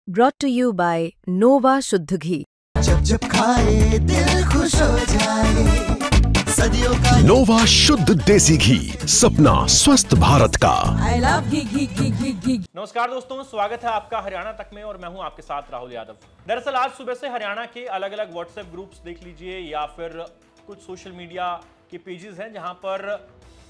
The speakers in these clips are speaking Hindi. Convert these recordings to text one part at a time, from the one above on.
brought to you by नोवा शुद्ध घी। जब जब खाए दिल खुश हो जाए, सदियों का नोवा शुद्ध देसी घी, सपना स्वस्थ भारत का। I love घी। नमस्कार दोस्तों, स्वागत है आपका हरियाणा तक में और मैं हूं आपके साथ राहुल यादव। दरअसल आज सुबह से हरियाणा के अलग अलग व्हाट्सएप ग्रुप्स देख लीजिए या फिर कुछ सोशल मीडिया के पेजेस हैं जहां पर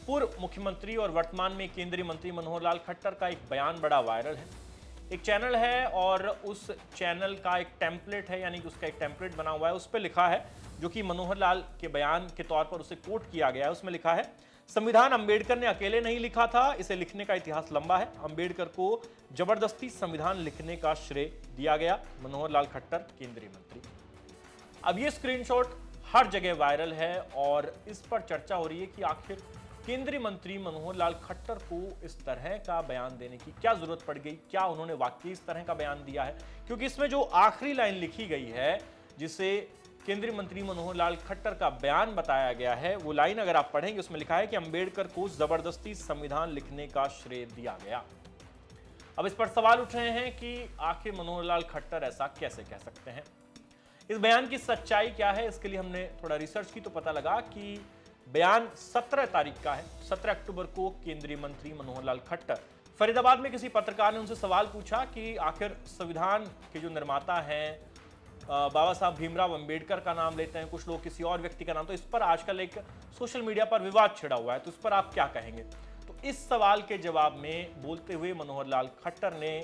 पूर्व मुख्यमंत्री और वर्तमान में केंद्रीय मंत्री मनोहर लाल खट्टर का एक बयान बड़ा वायरल है। एक चैनल है और उस चैनल का एक टेम्पलेट है, यानी कि उसका एक टेम्पलेट बना हुआ है, उस पर लिखा है, जो कि मनोहर लाल के बयान के तौर पर उसे कोट किया गया है। उसमें लिखा है, संविधान अंबेडकर ने अकेले नहीं लिखा था, इसे लिखने का इतिहास लंबा है। अंबेडकर को जबरदस्ती संविधान लिखने का श्रेय दिया गया। मनोहर लाल खट्टर केंद्रीय मंत्री। अब ये स्क्रीनशॉट हर जगह वायरल है और इस पर चर्चा हो रही है कि आखिर केंद्रीय मंत्री मनोहर लाल खट्टर को इस तरह का बयान देने की क्या जरूरत पड़ गई, क्या उन्होंने वाकई इस तरह का बयान दिया है? क्योंकि इसमें जो आखिरी लाइन लिखी गई है, जिसे केंद्रीय मंत्री मनोहर लाल खट्टर का बयान बताया गया है, वो लाइन अगर आप पढ़ेंगे उसमें लिखा है कि अंबेडकर को जबरदस्ती संविधान लिखने का श्रेय दिया गया। अब इस पर सवाल उठ रहे हैं कि आखिर मनोहर लाल खट्टर ऐसा कैसे कह सकते हैं? इस बयान की सच्चाई क्या है, इसके लिए हमने थोड़ा रिसर्च की तो पता लगा कि बयान 17 तारीख का है। 17 अक्टूबर को केंद्रीय मंत्री मनोहर लाल खट्टर फरीदाबाद में किसी पत्रकार ने उनसे सवाल पूछा कि आखिर संविधान के जो निर्माता हैं बाबा साहब भीमराव अंबेडकर का नाम लेते हैं, कुछ लोग किसी और व्यक्ति का नाम, तो इस पर आजकल एक सोशल मीडिया पर विवाद छिड़ा हुआ है, तो इस पर आप क्या कहेंगे? तो इस सवाल के जवाब में बोलते हुए मनोहर लाल खट्टर ने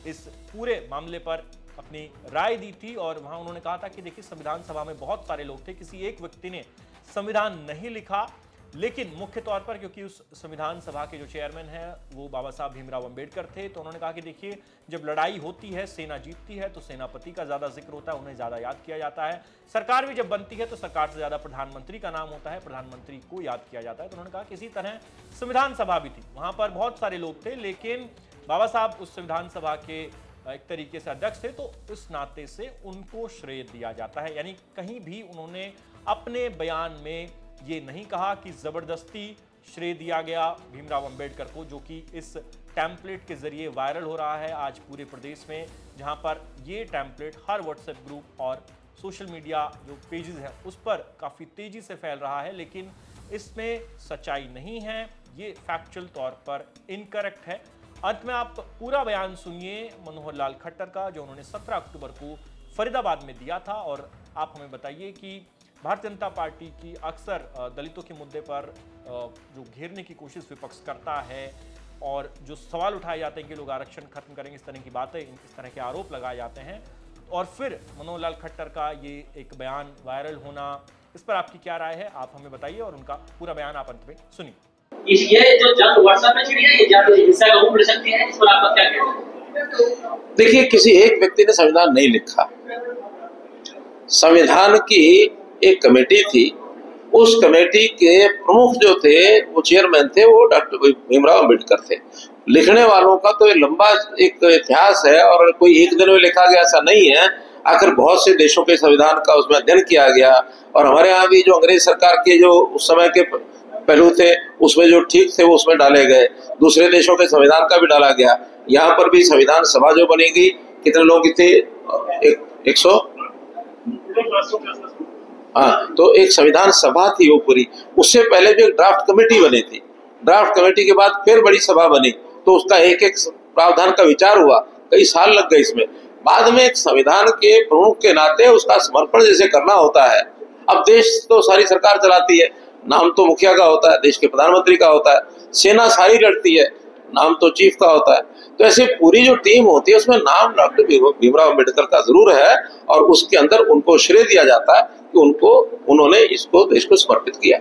इस पूरे मामले पर अपनी राय दी थी और वहां उन्होंने कहा था कि देखिए, संविधान सभा में बहुत सारे लोग थे, किसी एक व्यक्ति ने संविधान नहीं लिखा, लेकिन मुख्य तौर पर क्योंकि उस संविधान सभा के जो चेयरमैन हैं वो बाबा साहब भीमराव अंबेडकर थे, तो उन्होंने कहा कि देखिए, जब लड़ाई होती है, सेना जीतती है, तो सेनापति का ज्यादा जिक्र होता है, उन्हें ज्यादा याद किया जाता है। सरकार भी जब बनती है तो सरकार से ज्यादा प्रधानमंत्री का नाम होता है, प्रधानमंत्री को याद किया जाता है। तो उन्होंने कहा कि इसी तरह संविधान सभा भी थी, वहां पर बहुत सारे लोग थे, लेकिन बाबा साहब उस संविधान सभा के एक तरीके से अध्यक्ष थे, तो इस नाते से उनको श्रेय दिया जाता है। यानी कहीं भी उन्होंने अपने बयान में ये नहीं कहा कि जबरदस्ती श्रेय दिया गया भीमराव अंबेडकर को, जो कि इस टेम्पलेट के जरिए वायरल हो रहा है आज पूरे प्रदेश में, जहां पर ये टेम्पलेट हर व्हाट्सएप ग्रुप और सोशल मीडिया जो पेजेस हैं उस पर काफ़ी तेजी से फैल रहा है, लेकिन इसमें सच्चाई नहीं है, ये फैक्चुअल तौर पर इनकरेक्ट है। अंत में आप पूरा बयान सुनिए मनोहर लाल खट्टर का, जो उन्होंने 17 अक्टूबर को फरीदाबाद में दिया था, और आप हमें बताइए कि भारतीय जनता पार्टी की अक्सर दलितों के मुद्दे पर जो घेरने की कोशिश विपक्ष करता है और जो सवाल उठाए जाते हैं कि लोग आरक्षण खत्म करेंगे, इस तरह की बातें, इस तरह के आरोप लगाए जाते हैं, और फिर मनोहर लाल खट्टर का ये एक बयान वायरल होना, इस पर आपकी क्या राय है? आप हमें बताइए और उनका पूरा बयान आप अंत में सुनिए। ये जो जंग व्हाट्सएप में छिड़ी है, ये ज्यादा हिंसा का रूप ले सकती है, इस पर आपका क्या कहना है? देखिए, किसी एक व्यक्ति ने संविधान नहीं लिखा, संविधान की एक कमेटी थी, उस कमेटी के प्रमुख जो थे, वो चेयरमैन थे, वो डॉक्टर भीमराव अंबेडकर थे। लिखने वालों का तो लंबा एक इतिहास है और कोई एक दिन में लिखा गया ऐसा नहीं है। आखिर बहुत से देशों के संविधान का उसमें अध्ययन किया गया, और हमारे यहाँ भी जो अंग्रेज सरकार के जो उस समय के पहलू थे, उसमें जो ठीक थे वो उसमें डाले गए, दूसरे देशों के संविधान का भी डाला गया। यहाँ पर भी संविधान सभा जो बनेगी, कितने लोग थे? 100, हाँ, तो एक संविधान सभा थी वो पूरी। उससे पहले भी एक ड्राफ्ट कमेटी बनी थी, ड्राफ्ट कमेटी के बाद फिर बड़ी सभा बनी, तो उसका एक एक प्रावधान का विचार हुआ, कई साल लग गए इसमें। बाद में एक संविधान के प्रमुख के नाते उसका समर्पण जैसे करना होता है। अब देश तो सारी सरकार चलाती है, नाम तो मुखिया का होता है, देश के प्रधानमंत्री का होता है, सेना सारी लड़ती है, नाम तो चीफ का होता है। तो ऐसे पूरी जो टीम होती है उसमें नाम डॉक्टर भीमराव अंबेडकर का जरूर है, और उसके अंदर उनको श्रेय दिया जाता है कि उन्होंने इसको देश को समर्पित किया।